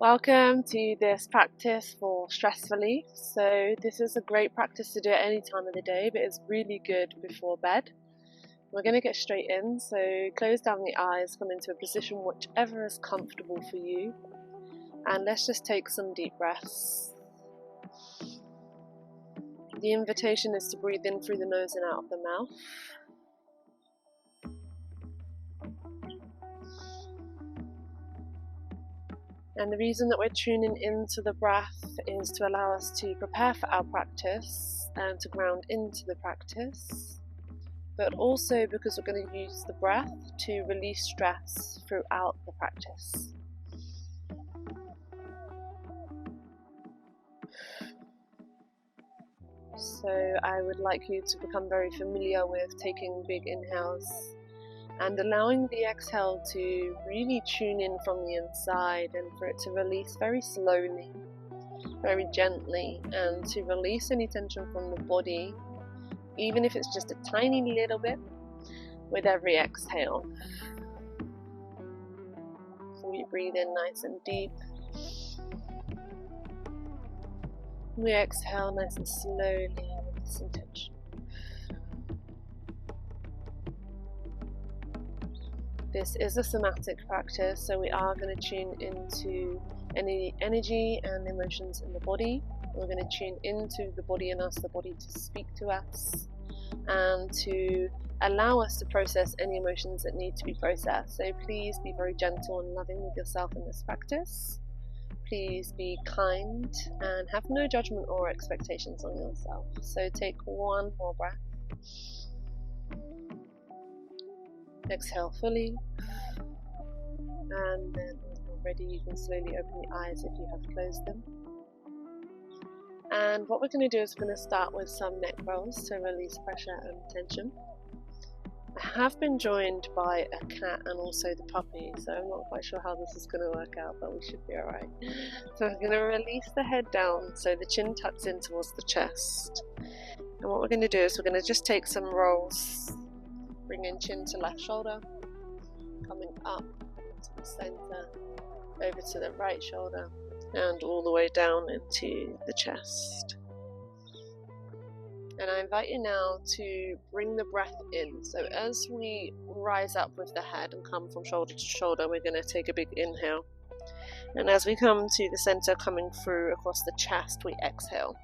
Welcome to this practice for stress relief. So this is a great practice to do at any time of the day, but it's really good before bed. We're going to get straight in, so close down the eyes, come into a position whichever is comfortable for you, and let's just take some deep breaths. The invitation is to breathe in through the nose and out of the mouth. And the reason that we're tuning into the breath is to allow us to prepare for our practice and to ground into the practice, but also because we're going to use the breath to release stress throughout the practice. So I would like you to become very familiar with taking big inhales and allowing the exhale to really tune in from the inside and for it to release very slowly, very gently, and to release any tension from the body, even if it's just a tiny little bit, with every exhale. So we breathe in nice and deep. We exhale nice and slowly with this intention. This is a somatic practice, so we are going to tune into any energy and emotions in the body. We're going to tune into the body and ask the body to speak to us and to allow us to process any emotions that need to be processed. So please be very gentle and loving with yourself in this practice. Please be kind and have no judgment or expectations on yourself. So take one more breath. Exhale fully, and then when you're ready you can slowly open the eyes if you have closed them. And what we're going to do is we're going to start with some neck rolls to release pressure and tension. I have been joined by a cat and also the puppy, so I'm not quite sure how this is going to work out, but we should be alright. So we're going to release the head down so the chin tucks in towards the chest. And what we're going to do is we're going to just take some rolls. Bring in chin to left shoulder, coming up to the center, over to the right shoulder, and all the way down into the chest. And I invite you now to bring the breath in. So as we rise up with the head and come from shoulder to shoulder, we're going to take a big inhale. And as we come to the center, coming through across the chest, we exhale.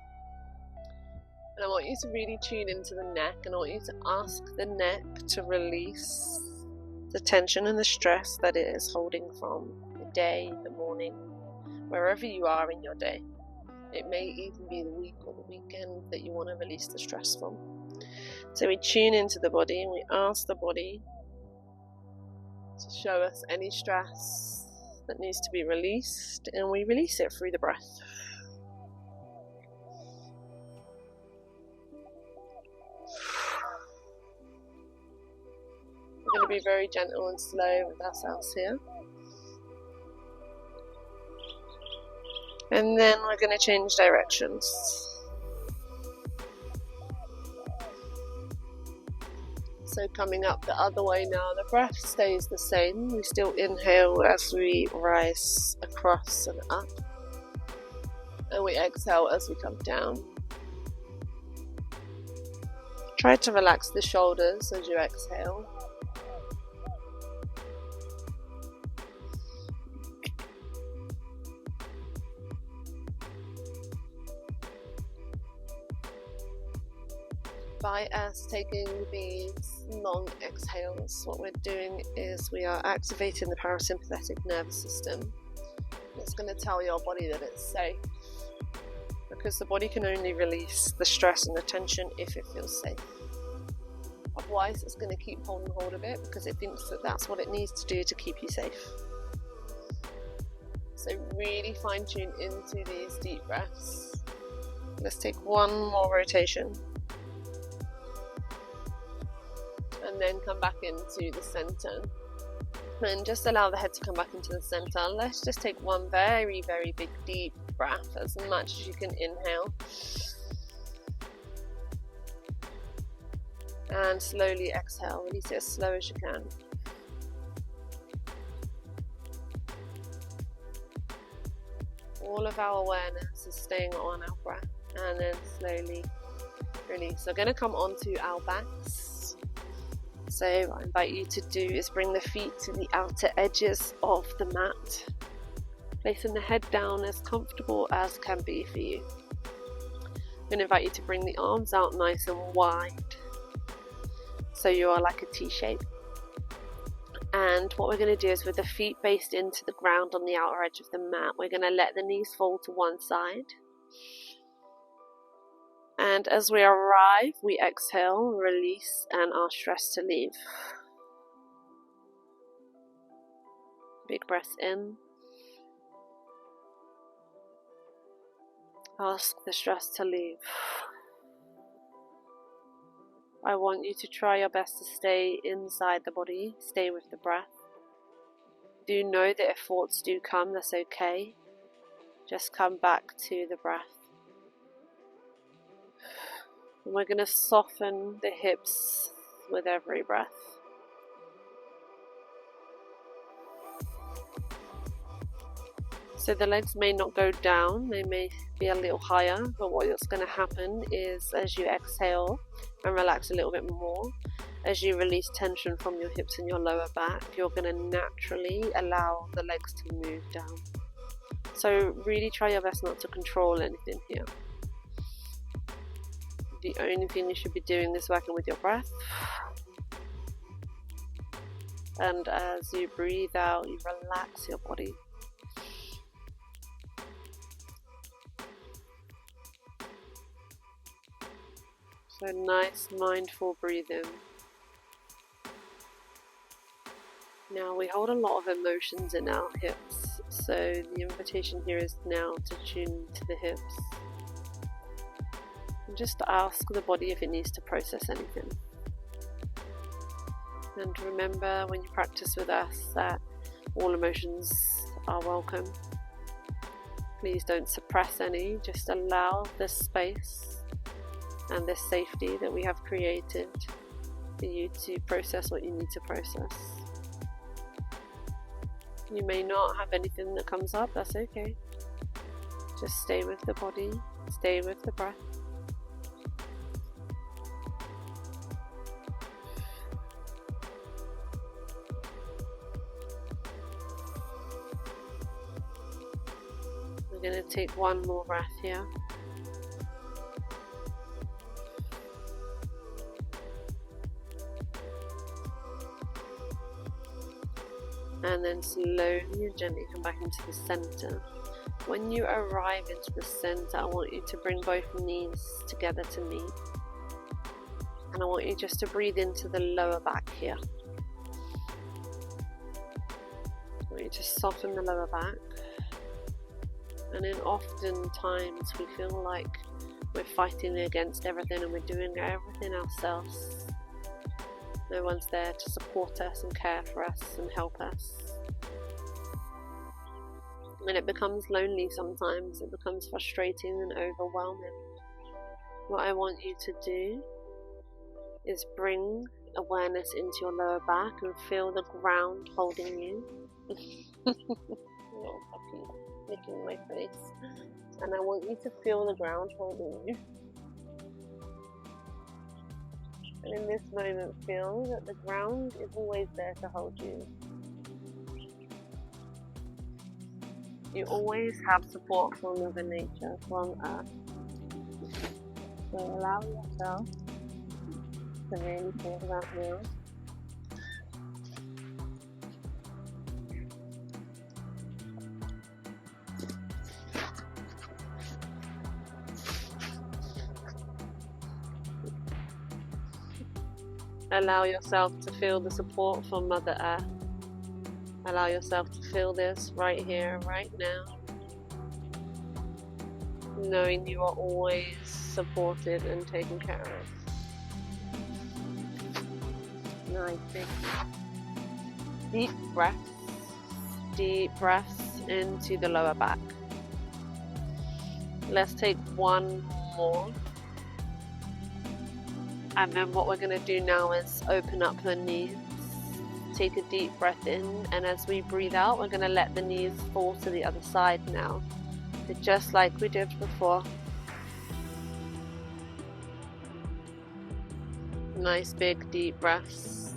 And I want you to really tune into the neck, and I want you to ask the neck to release the tension and the stress that it is holding from the day, the morning, wherever you are in your day. It may even be the week or the weekend that you want to release the stress from. So we tune into the body and we ask the body to show us any stress that needs to be released, and we release it through the breath. We're going to be very gentle and slow with ourselves here. And then we're going to change directions. So coming up the other way now, the breath stays the same. We still inhale as we rise across and up. And we exhale as we come down. Try to relax the shoulders as you exhale. By us taking these long exhales, what we're doing is we are activating the parasympathetic nervous system. It's going to tell your body that it's safe, because the body can only release the stress and the tension if it feels safe. Otherwise it's going to keep holding hold of it because it thinks that that's what it needs to do to keep you safe. So really fine tune into these deep breaths. Let's take one more rotation. And then come back into the center. And just allow the head to come back into the center. Let's just take one very, very big deep breath, as much as you can inhale. And slowly exhale. Release it as slow as you can. all of our awareness is staying on our breath, and then slowly release. So we're going to come onto our backs. So what I invite you to do is bring the feet to the outer edges of the mat, placing the head down as comfortable as can be for you. I'm going to invite you to bring the arms out nice and wide, so you are like a T shape. And what we're going to do is, with the feet based into the ground on the outer edge of the mat, we're going to let the knees fall to one side. And as we arrive, we exhale, release, and ask stress to leave. Big breath in. Ask the stress to leave. I want you to try your best to stay inside the body, stay with the breath. Do know that if thoughts do come, that's okay. Just come back to the breath. And we're going to soften the hips with every breath. So the legs may not go down, they may be a little higher, but what's going to happen is, as you exhale and relax a little bit more, as you release tension from your hips and your lower back, you're going to naturally allow the legs to move down. So really try your best not to control anything here. The only thing you should be doing is working with your breath. And as you breathe out, you relax your body. So nice, mindful breathing. Now we hold a lot of emotions in our hips, so the invitation here is now to tune to the hips. And just ask the body if it needs to process anything. And remember, when you practice with us, that all emotions are welcome. Please don't suppress any, just allow this space and this safety that we have created for you to process what you need to process. You may not have anything that comes up, that's okay. Just stay with the body, stay with the breath. We're going to take one more breath here. And then slowly and gently come back into the center. When you arrive into the center, I want you to bring both knees together to meet. And I want you just to breathe into the lower back here. I want you to soften the lower back. And then oftentimes we feel like we're fighting against everything and we're doing everything ourselves. No one's there to support us and care for us and help us. And it becomes lonely sometimes, it becomes frustrating and overwhelming. What I want you to do is bring awareness into your lower back and feel the ground holding you. Little puppy licking my face. And I want you to feel the ground holding you. And in this moment, feel that the ground is always there to hold you. You always have support from Mother Nature, from Earth. So allow yourself to really feel that now. Allow yourself to feel the support from Mother Earth. Allow yourself to feel this right here, right now. Knowing you are always supported and taken care of. Nice, big deep breaths into the lower back. Let's take one more. And then what we're going to do now is open up the knees. Take a deep breath in, and as we breathe out, we're going to let the knees fall to the other side now. But just like we did before, nice big deep breaths.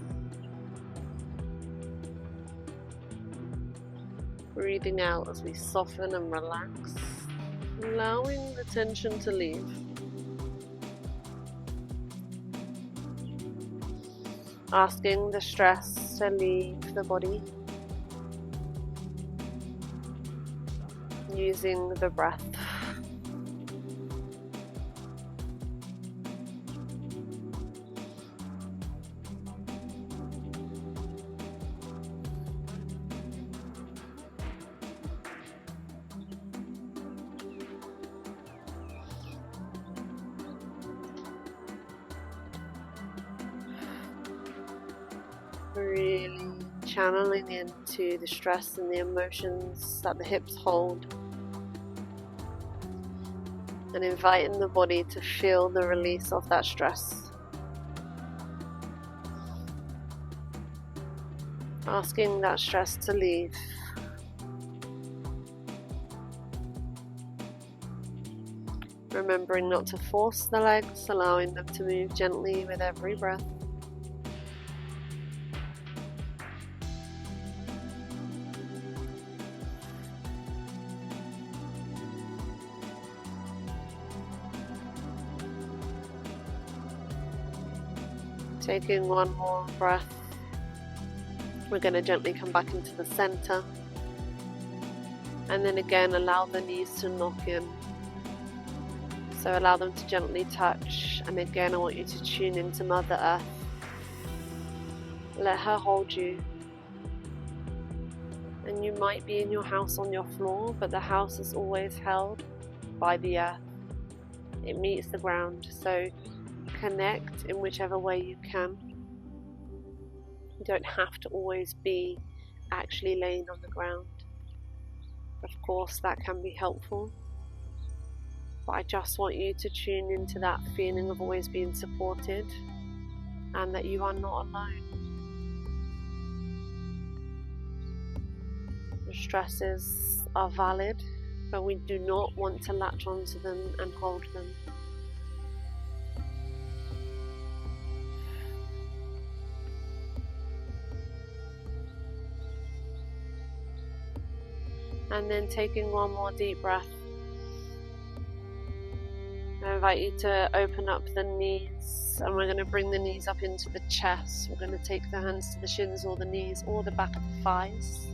Breathing out as we soften and relax, allowing the tension to leave. Asking the stress to leave the body. Using the breath. Really channeling into the stress and the emotions that the hips hold, and inviting the body to feel the release of that stress. Asking that stress to leave. Remembering not to force the legs, allowing them to move gently with every breath. Taking one more breath, we're going to gently come back into the center, and then again allow the knees to knock in. So allow them to gently touch, and again I want you to tune into Mother Earth. Let her hold you. And you might be in your house on your floor, but the house is always held by the earth. It meets the ground, so connect in whichever way you can. You don't have to always be actually laying on the ground. Of course, that can be helpful, but I just want you to tune into that feeling of always being supported and that you are not alone. The stresses are valid, but we do not want to latch onto them and hold them. And then taking one more deep breath. I invite you to open up the knees, and we're going to bring the knees up into the chest. We're going to take the hands to the shins or the knees or the back of the thighs,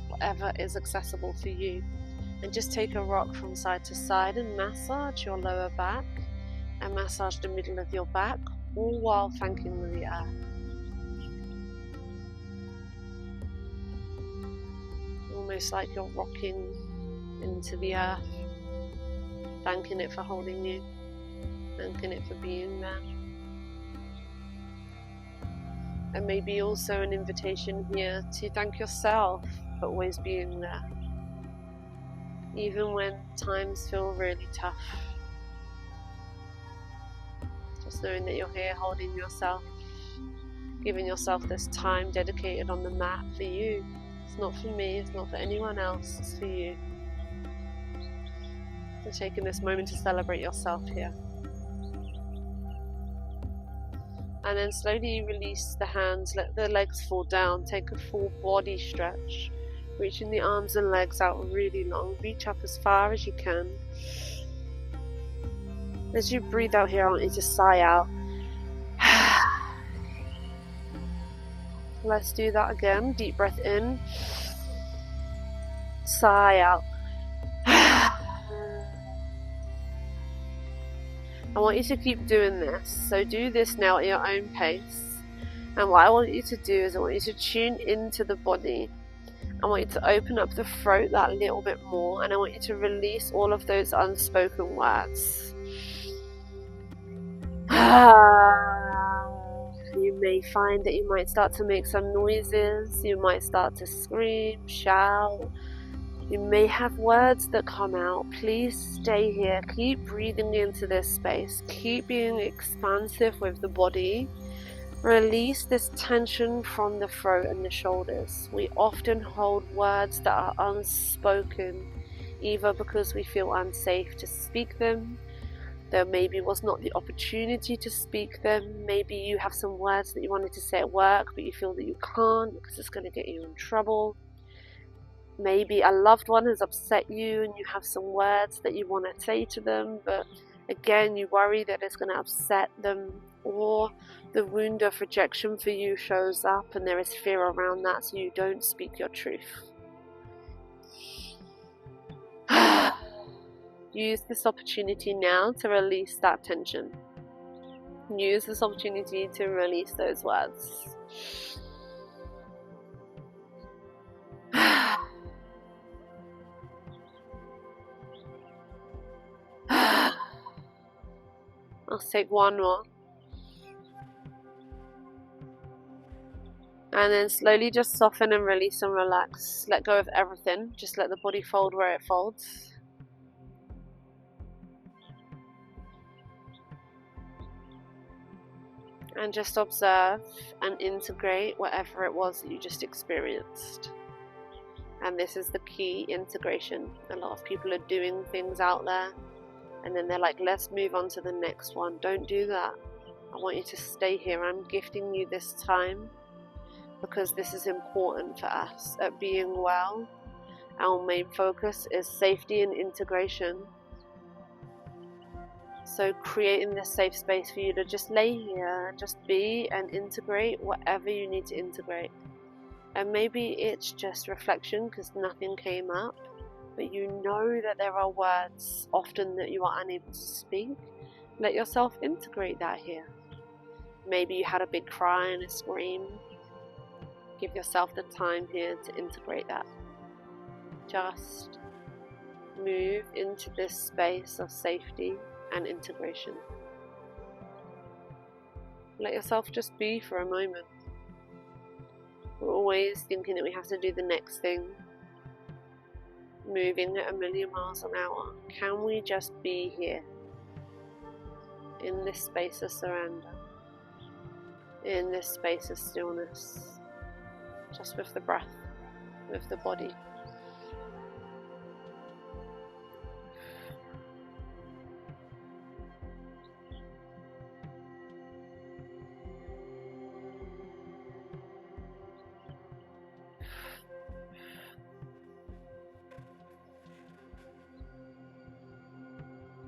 whatever is accessible for you. And just take a rock from side to side and massage your lower back and massage the middle of your back, all while thanking the earth. Almost like you're rocking into the earth, thanking it for holding you, thanking it for being there. And maybe also an invitation here to thank yourself for always being there, even when times feel really tough. Just knowing that you're here holding yourself, giving yourself this time dedicated on the mat for you. It's not for me, it's not for anyone else, it's for you. So taking this moment to celebrate yourself here. And then slowly release the hands, let the legs fall down, take a full body stretch, reaching the arms and legs out really long, reach up as far as you can. As you breathe out here, I want you to sigh out. Let's do that again. Deep breath in, sigh out. I want you to keep doing this. So do this now at your own pace. And what I want you to do is I want you to tune into the body. I want you to open up the throat that little bit more, and I want you to release all of those unspoken words. You may find that you might start to make some noises, you might start to scream, shout, you may have words that come out. Please stay here, keep breathing into this space, keep being expansive with the body. Release this tension from the throat and the shoulders. We often hold words that are unspoken either because we feel unsafe to speak them, there maybe was not the opportunity to speak them, maybe you have some words that you wanted to say at work but you feel that you can't because it's going to get you in trouble. Maybe a loved one has upset you and you have some words that you want to say to them, but again you worry that it's going to upset them, or the wound of rejection for you shows up and there is fear around that, so you don't speak your truth. Use this opportunity now to release that tension. Use this opportunity to release those words. Let's take one more. And then slowly just soften and release and relax. Let go of everything. Just let the body fold where it folds. And just observe and integrate whatever it was that you just experienced. And this is the key: integration. A lot of people are doing things out there and then they're like, let's move on to the next one. Don't do that. I want you to stay here. I'm gifting you this time because this is important for us at being well. Our main focus is safety and integration. So creating this safe space for you to just lay here and just be and integrate whatever you need to integrate. And maybe it's just reflection because nothing came up, but you know that there are words often that you are unable to speak. Let yourself integrate that here. Maybe you had a big cry and a scream. Give yourself the time here to integrate that. Just move into this space of safety and integration. Let yourself just be for a moment. We're always thinking that we have to do the next thing, moving at 1,000,000 miles an hour. Can we just be here in this space of surrender, in this space of stillness, just with the breath, with the body?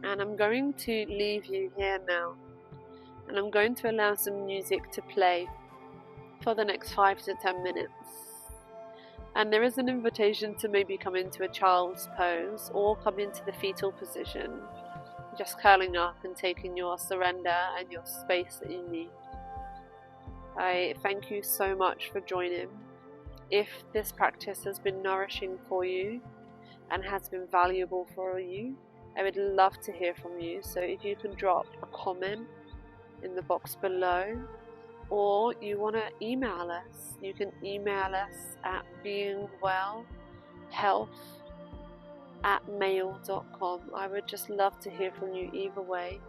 And I'm going to leave you here now, and I'm going to allow some music to play for the next 5 to 10 minutes. And there is an invitation to maybe come into a child's pose or come into the fetal position, just curling up and taking your surrender and your space that you need. I thank you so much for joining. If this practice has been nourishing for you and has been valuable for you, I would love to hear from you. So if you can drop a comment in the box below, or you want to email us, you can email us at beingwellhealth@mail.com. I would just love to hear from you either way.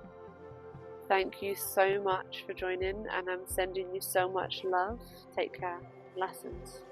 Thank you so much for joining, and I'm sending you so much love. Take care. Blessings.